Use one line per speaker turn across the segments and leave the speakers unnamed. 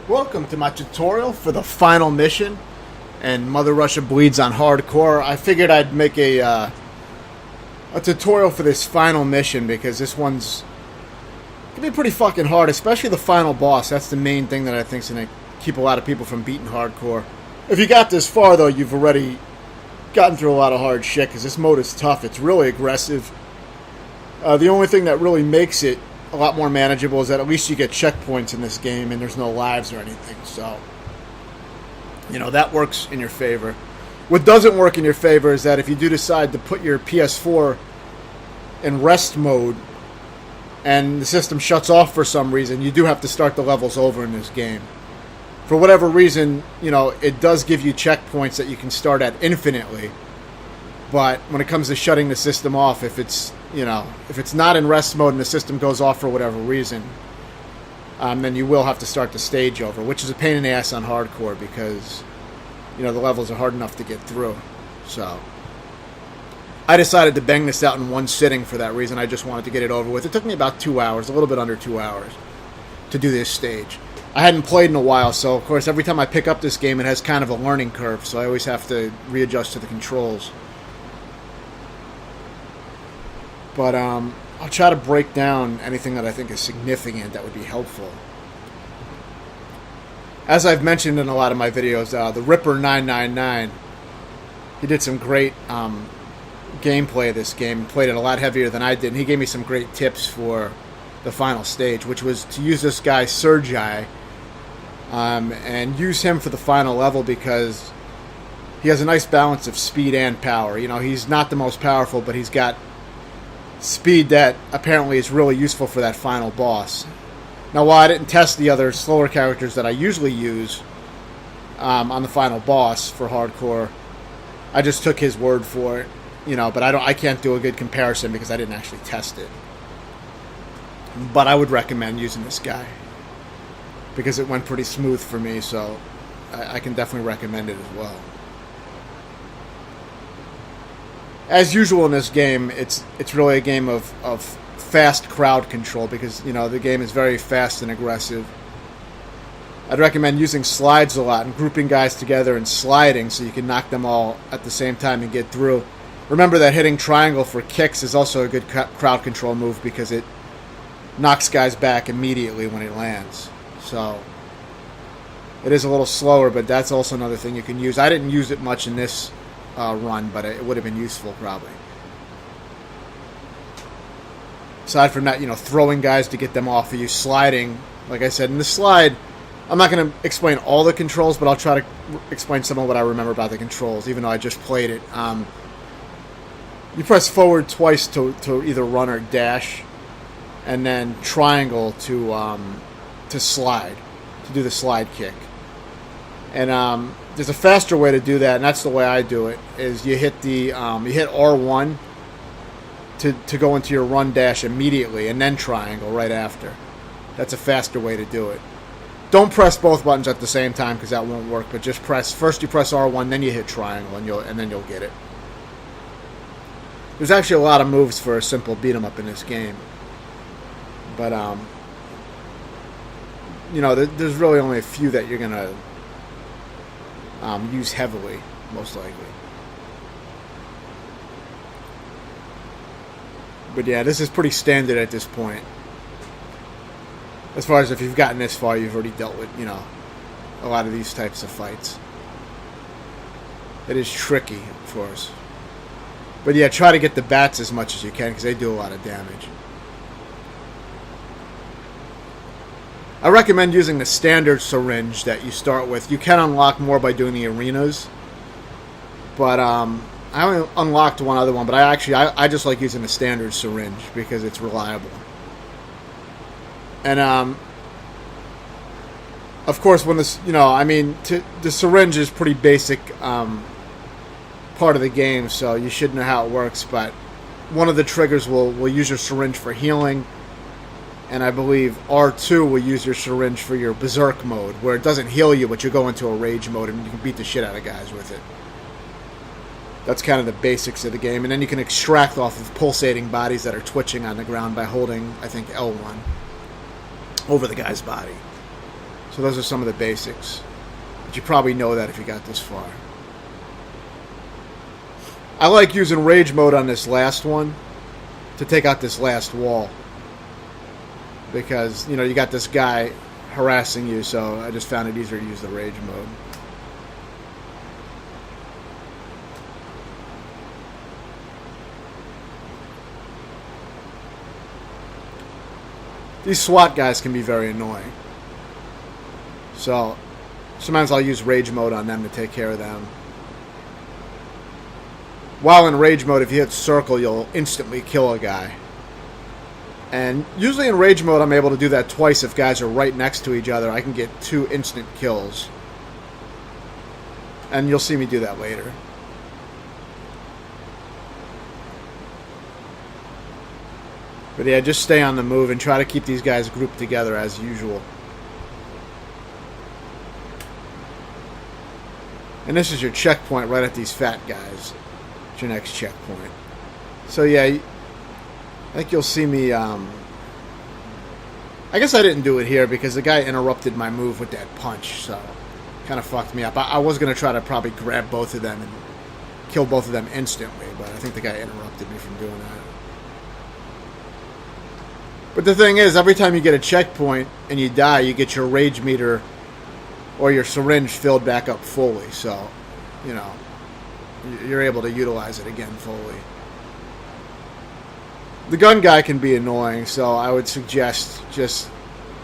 Welcome to my tutorial for the final mission and Mother Russia Bleeds on Hardcore. I figured I'd make a tutorial for this final mission because this one's gonna be pretty fucking hard, especially the final boss. That's the main thing that I think is gonna keep a lot of people from beating hardcore. If you got this far though, you've already gotten through a lot of hard shit because this mode is tough. It's really aggressive. The only thing that really makes it a lot more manageable is that at least you get checkpoints in this game and there's no lives or anything, so you know that works in your favor. What doesn't work in your favor is that if you do decide to put your PS4 in rest mode and the system shuts off for some reason, you do have to start the levels over in this game. For whatever reason, you know, it does give you checkpoints that you can start at infinitely, but when it comes to shutting the system off, if it's not in rest mode and the system goes off for whatever reason, then you will have to start the stage over, which is a pain in the ass on hardcore because, you know, the levels are hard enough to get through. So I decided to bang this out in one sitting for that reason. I just wanted to get it over with. It took me about 2 hours, a little bit under 2 hours, to do this stage. I hadn't played in a while, so of course every time I pick up this game it has kind of a learning curve, so I always have to readjust to the controls. But I'll try to break down anything that I think is significant that would be helpful. As I've mentioned in a lot of my videos, the Ripper 999, he did some great gameplay of this game. He played it a lot heavier than I did, and he gave me some great tips for the final stage, which was to use this guy Sergei and use him for the final level because he has a nice balance of speed and power. You know, he's not the most powerful, but he's got speed that apparently is really useful for that final boss. Now, while I didn't test the other slower characters that I usually use on the final boss for hardcore, I just took his word for it, you know. But I can't do a good comparison because I didn't actually test it. But I would recommend using this guy because it went pretty smooth for me, so I can definitely recommend it as well. As usual in this game, it's really a game of fast crowd control because, you know, the game is very fast and aggressive. I'd recommend using slides a lot and grouping guys together and sliding so you can knock them all at the same time and get through. Remember that hitting triangle for kicks is also a good crowd control move because it knocks guys back immediately when it lands. So it is a little slower, but that's also another thing you can use. I didn't use it much in this run, but it would have been useful probably. Aside from that, you know, throwing guys to get them off of you, sliding, like I said, in the slide, I'm not going to explain all the controls, but I'll try to explain some of what I remember about the controls, even though I just played it. You press forward twice to either run or dash, and then triangle to slide, to do the slide kick. And there's a faster way to do that, and that's the way I do it. Is you hit you hit R1 to go into your run dash immediately, and then triangle right after. That's a faster way to do it. Don't press both buttons at the same time because that won't work. But just first you press R1, then you hit triangle, and then you'll get it. There's actually a lot of moves for a simple beat 'em up in this game, but you know, there's really only a few that you're gonna use heavily, most likely. But yeah, this is pretty standard at this point. As far as if you've gotten this far, you've already dealt with, you know, a lot of these types of fights. It is tricky, of course. But yeah, try to get the bats as much as you can because they do a lot of damage. I recommend using the standard syringe that you start with. You can unlock more by doing the arenas, but I only unlocked one other one. But I just like using the standard syringe because it's reliable. And of course, when this, you know, I mean, the syringe is pretty basic part of the game, so you should know how it works. But one of the triggers will use your syringe for healing. And I believe R2 will use your syringe for your berserk mode, where it doesn't heal you, but you go into a rage mode and you can beat the shit out of guys with it. That's kind of the basics of the game. And then you can extract off of pulsating bodies that are twitching on the ground by holding, I think, L1 over the guy's body. So those are some of the basics. But you probably know that if you got this far. I like using rage mode on this last one to take out this last wall. Because, you know, you got this guy harassing you, so I just found it easier to use the rage mode. These SWAT guys can be very annoying. So, sometimes I'll use rage mode on them to take care of them. While in rage mode, if you hit circle, you'll instantly kill a guy. And usually in rage mode, I'm able to do that twice if guys are right next to each other. I can get 2 instant kills. And you'll see me do that later. But yeah, just stay on the move and try to keep these guys grouped together as usual. And this is your checkpoint right at these fat guys. It's your next checkpoint. So yeah, I think you'll see me, I guess I didn't do it here because the guy interrupted my move with that punch, so kind of fucked me up. I was going to try to probably grab both of them and kill both of them instantly, but I think the guy interrupted me from doing that. But the thing is, every time you get a checkpoint and you die, you get your rage meter or your syringe filled back up fully. So, you know, you're able to utilize it again fully. The gun guy can be annoying, so I would suggest just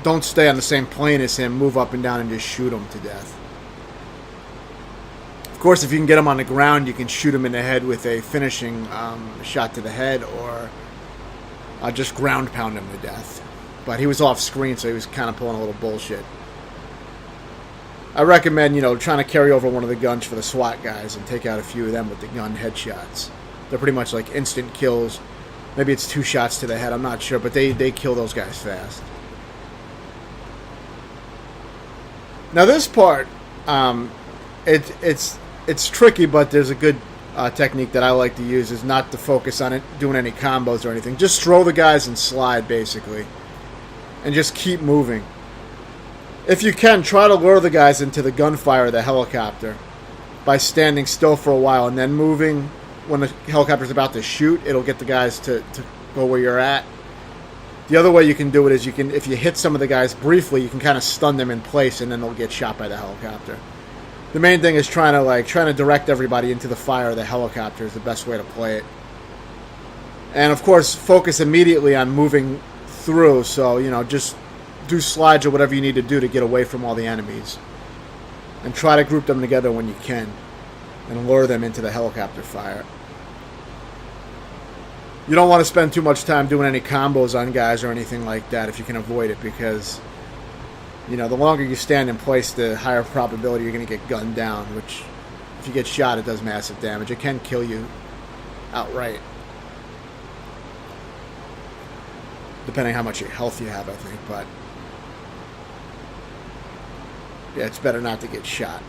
don't stay on the same plane as him. Move up and down and just shoot him to death. Of course, if you can get him on the ground, you can shoot him in the head with a finishing shot to the head, or just ground pound him to death. But he was off screen, so he was kind of pulling a little bullshit. I recommend, you know, trying to carry over one of the guns for the SWAT guys and take out a few of them with the gun headshots. They're pretty much like instant kills. Maybe it's 2 shots to the head, I'm not sure, but they kill those guys fast. Now this part, it's tricky, but there's a good technique that I like to use, is not to focus on it doing any combos or anything. Just throw the guys and slide, basically. And just keep moving. If you can, try to lure the guys into the gunfire of the helicopter by standing still for a while and then moving. When the helicopter's about to shoot, it'll get the guys to go where you're at. The other way you can do it is you can, if you hit some of the guys briefly, you can kind of stun them in place and then they'll get shot by the helicopter. The main thing is trying to direct everybody into the fire of the helicopter is the best way to play it. And of course, focus immediately on moving through, so, you know, just do slides or whatever you need to do to get away from all the enemies. And try to group them together when you can and lure them into the helicopter fire. You don't want to spend too much time doing any combos on guys or anything like that if you can avoid it, because, you know, the longer you stand in place, the higher probability you're going to get gunned down, which, if you get shot, it does massive damage. It can kill you outright. Depending how much health you have, I think, but yeah, it's better not to get shot.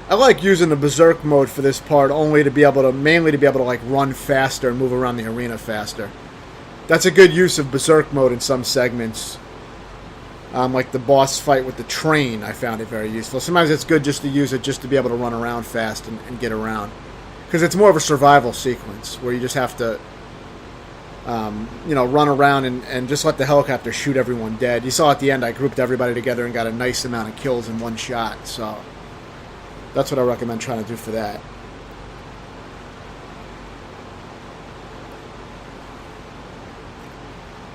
I like using the berserk mode for this part mainly to be able to like run faster and move around the arena faster. That's a good use of berserk mode in some segments. Like the boss fight with the train, I found it very useful. Sometimes it's good just to use it just to be able to run around fast and get around. Because it's more of a survival sequence where you just have to, you know, run around and just let the helicopter shoot everyone dead. You saw at the end I grouped everybody together and got a nice amount of kills in one shot, so that's what I recommend trying to do for that.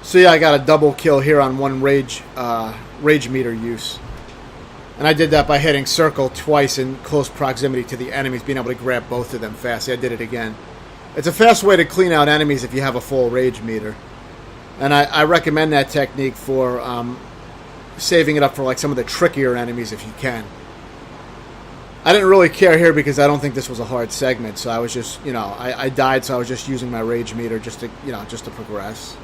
So yeah, I got a double kill here on one rage meter use. And I did that by hitting circle twice in close proximity to the enemies, being able to grab both of them fast. Yeah, I did it again. It's a fast way to clean out enemies if you have a full rage meter. And I recommend that technique for saving it up for like some of the trickier enemies if you can. I didn't really care here because I don't think this was a hard segment, so I was just, you know, I died, so I was just using my rage meter just to, you know, just to progress.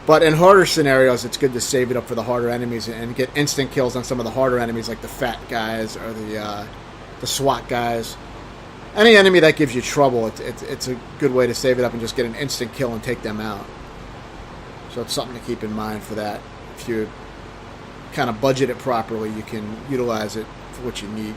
But in harder scenarios, it's good to save it up for the harder enemies and get instant kills on some of the harder enemies, like the fat guys or the SWAT guys. Any enemy that gives you trouble, it's a good way to save it up and just get an instant kill and take them out. So it's something to keep in mind for that. If you kind of budget it properly, you can utilize it for what you need.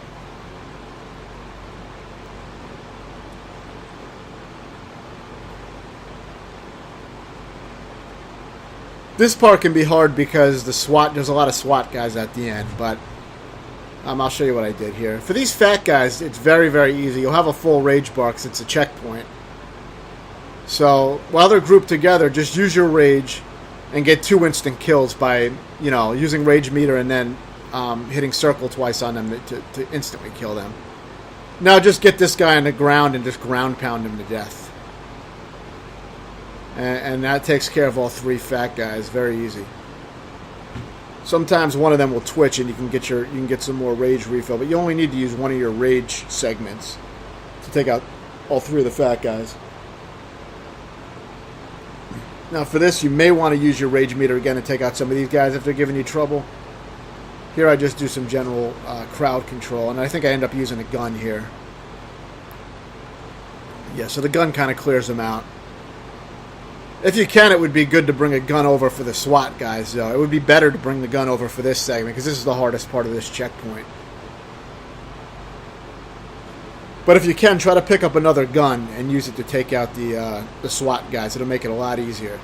This part can be hard because there's a lot of SWAT guys at the end, but I'll show you what I did here. For these fat guys, it's very, very easy. You'll have a full rage bar because it's a checkpoint. So while they're grouped together, just use your rage and get 2 instant kills by, using rage meter and then hitting circle twice on them to instantly kill them. Now just get this guy on the ground and just ground pound him to death. And that takes care of all 3 fat guys. Very easy. Sometimes one of them will twitch and you can get some more rage refill, but you only need to use one of your rage segments to take out all 3 of the fat guys. Now for this, you may want to use your rage meter again to take out some of these guys if they're giving you trouble. Here I just do some general crowd control, and I think I end up using a gun here. Yeah, so the gun kind of clears them out. If you can, it would be good to bring a gun over for the SWAT guys, though. It would be better to bring the gun over for this segment, because this is the hardest part of this checkpoint. But if you can, try to pick up another gun and use it to take out the SWAT guys. It'll make it a lot easier.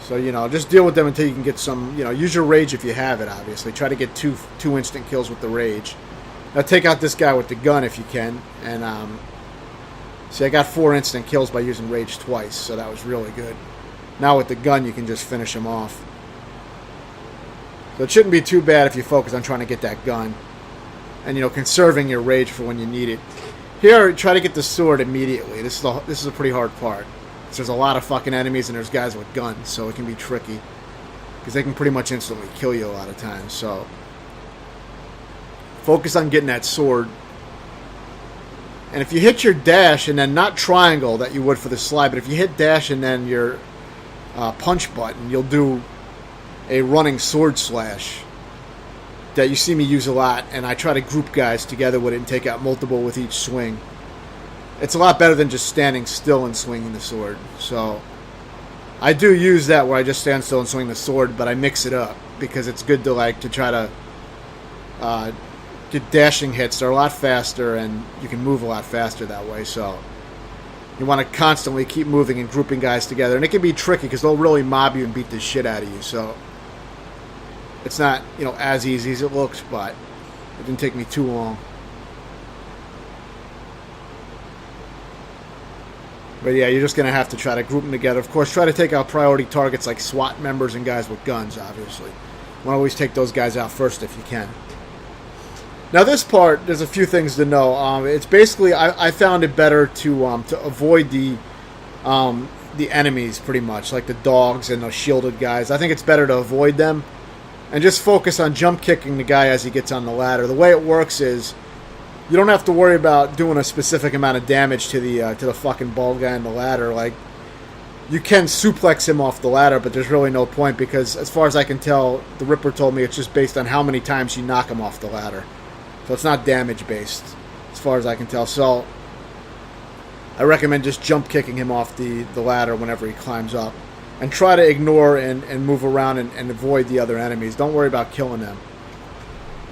So, just deal with them until you can get some, use your rage if you have it, obviously. Try to get two instant kills with the rage. Now take out this guy with the gun if you can, and, see, I got 4 instant kills by using rage twice, so that was really good. Now with the gun, you can just finish him off. So it shouldn't be too bad if you focus on trying to get that gun. And, conserving your rage for when you need it. Here, try to get the sword immediately. This is a pretty hard part. There's a lot of fucking enemies and there's guys with guns, so it can be tricky. Because they can pretty much instantly kill you a lot of times, so... Focus on getting that sword. And if you hit your dash and then not triangle that you would for the slide, but if you hit dash and then your punch button, you'll do a running sword slash that you see me use a lot, and I try to group guys together with it and take out multiple with each swing. It's a lot better than just standing still and swinging the sword. So I do use that where I just stand still and swing the sword, but I mix it up because it's good to try to get dashing hits. They're a lot faster, and you can move a lot faster that way. So you want to constantly keep moving and grouping guys together, and it can be tricky because they'll really mob you and beat the shit out of you. So it's not as easy as it looks, but it didn't take me too long. But yeah, you're just going to have to try to group them together. Of course, try to take out priority targets like SWAT members and guys with guns, obviously. You want to always take those guys out first if you can. Now this part, there's a few things to know. It's basically, I found it better to avoid the enemies pretty much, like the dogs and those shielded guys. I think it's better to avoid them and just focus on jump kicking the guy as he gets on the ladder. The way it works is you don't have to worry about doing a specific amount of damage to the fucking bald guy on the ladder. Like, you can suplex him off the ladder, but there's really no point because, as far as I can tell, the Ripper told me it's just based on how many times you knock him off the ladder. So it's not damage based, as far as I can tell. So I recommend just jump kicking him off the ladder whenever he climbs up. And try to ignore and move around and avoid the other enemies. Don't worry about killing them.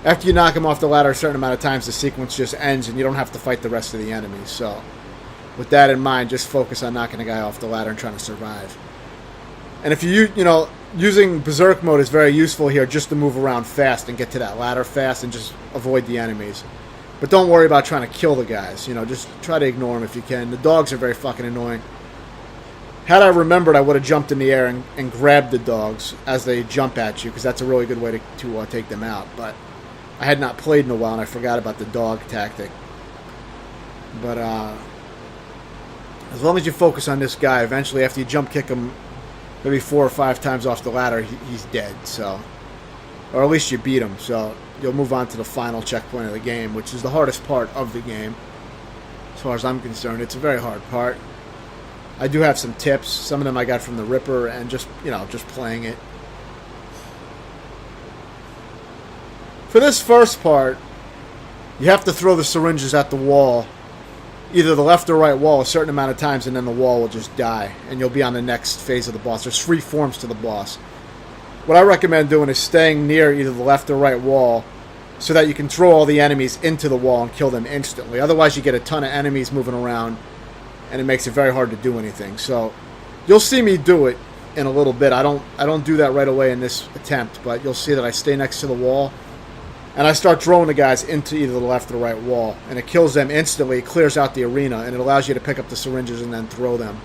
After you knock him off the ladder a certain amount of times, the sequence just ends and you don't have to fight the rest of the enemies. So with that in mind, just focus on knocking a guy off the ladder and trying to survive. And if using Berserk mode is very useful here just to move around fast and get to that ladder fast and just avoid the enemies. But don't worry about trying to kill the guys. Just try to ignore them if you can. The dogs are very fucking annoying. Had I remembered, I would have jumped in the air and grabbed the dogs as they jump at you, because that's a really good way to take them out. But I had not played in a while, and I forgot about the dog tactic. But as long as you focus on this guy, eventually after you jump kick him maybe 4 or 5 times off the ladder, he's dead. So, or at least you beat him. So you'll move on to the final checkpoint of the game, which is the hardest part of the game. As far as I'm concerned, it's a very hard part. I do have some tips. Some of them I got from the Ripper and just playing it. For this first part, you have to throw the syringes at the wall either the left or right wall a certain amount of times, and then the wall will just die, and you'll be on the next phase of the boss. There's 3 forms to the boss. What I recommend doing is staying near either the left or right wall so that you can throw all the enemies into the wall and kill them instantly. Otherwise, you get a ton of enemies moving around, and it makes it very hard to do anything. So you'll see me do it in a little bit. I don't do that right away in this attempt, but you'll see that I stay next to the wall, and I start throwing the guys into either the left or the right wall, and it kills them instantly. It clears out the arena, and it allows you to pick up the syringes and then throw them.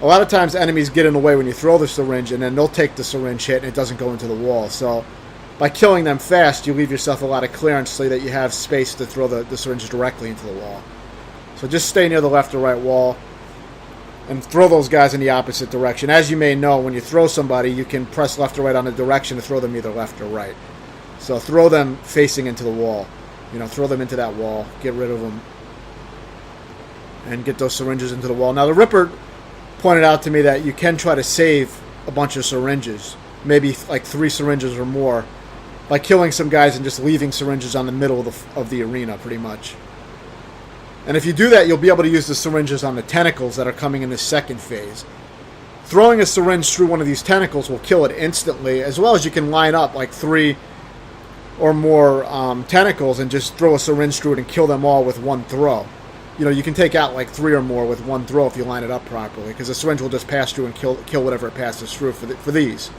A lot of times enemies get in the way when you throw the syringe, and then they'll take the syringe hit and it doesn't go into the wall. So by killing them fast, you leave yourself a lot of clearance so that you have space to throw the syringes directly into the wall. So just stay near the left or right wall and throw those guys in the opposite direction. As you may know, when you throw somebody, you can press left or right on the direction to throw them either left or right. So throw them facing into the wall. You know, throw them into that wall. Get rid of them. And get those syringes into the wall. Now, the Ripper pointed out to me that you can try to save a bunch of syringes. Maybe like 3 syringes or more. By killing some guys and just leaving syringes on the middle of the arena, pretty much. And if you do that, you'll be able to use the syringes on the tentacles that are coming in the second phase. Throwing a syringe through one of these tentacles will kill it instantly, as well as you can line up like 3 or more tentacles and just throw a syringe through it and kill them all with one throw. You know, you can take out like 3 or more with one throw if you line it up properly, because the syringe will just pass through and kill whatever it passes through for these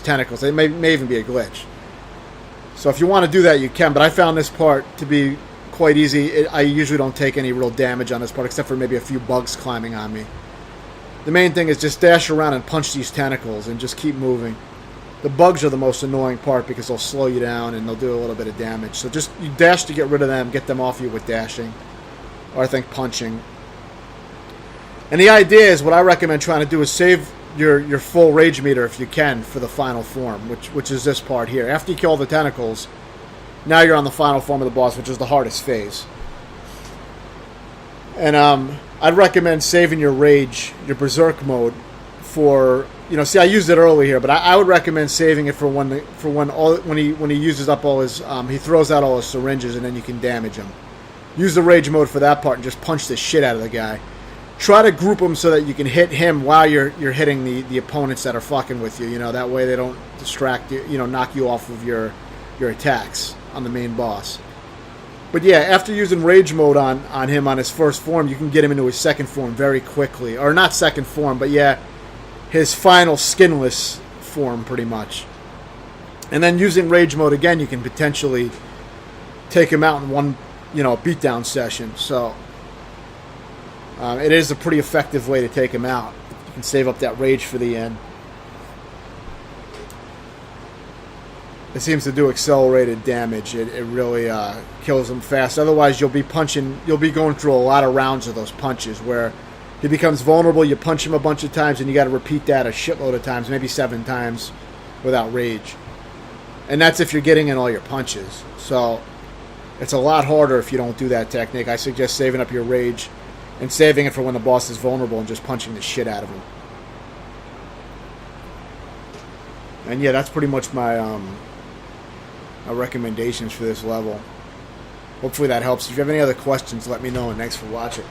tentacles. It may even be a glitch. So if you want to do that, you can, but I found this part to be quite easy. I usually don't take any real damage on this part, except for maybe a few bugs climbing on me. The main thing is just dash around and punch these tentacles and just keep moving. The bugs are the most annoying part because they'll slow you down and they'll do a little bit of damage. So just you dash to get rid of them, get them off you with dashing, or I think punching. And the idea is, what I recommend trying to do is save your full rage meter if you can for the final form, which is this part here. After you kill the tentacles, now you're on the final form of the boss, which is the hardest phase. And I'd recommend saving your rage, your berserk mode, for, you know, see, I used it early here, but I would recommend saving it for when he uses up all his he throws out all his syringes, and then you can damage him. Use the rage mode for that part and just punch the shit out of the guy. Try to group them so that you can hit him while you're hitting the opponents that are fucking with you. You know, that way they don't distract you, you know, knock you off of your attacks on the main boss. But yeah, after using rage mode on him on his first form, you can get him into his second form very quickly. Or not second form, but yeah, his final skinless form, pretty much. And then using rage mode again, you can potentially take him out in one, you know, beatdown session. So it is a pretty effective way to take him out. You can save up that rage for the end. It seems to do accelerated damage. It really kills him fast. Otherwise, you'll be going through a lot of rounds of those punches where he becomes vulnerable. You punch him a bunch of times, and you got to repeat that a shitload of times, maybe 7 times, without rage. And that's if you're getting in all your punches. So it's a lot harder if you don't do that technique. I suggest saving up your rage and saving it for when the boss is vulnerable and just punching the shit out of him. And yeah, that's pretty much my recommendations for this level. Hopefully that helps. If you have any other questions, let me know, and thanks for watching.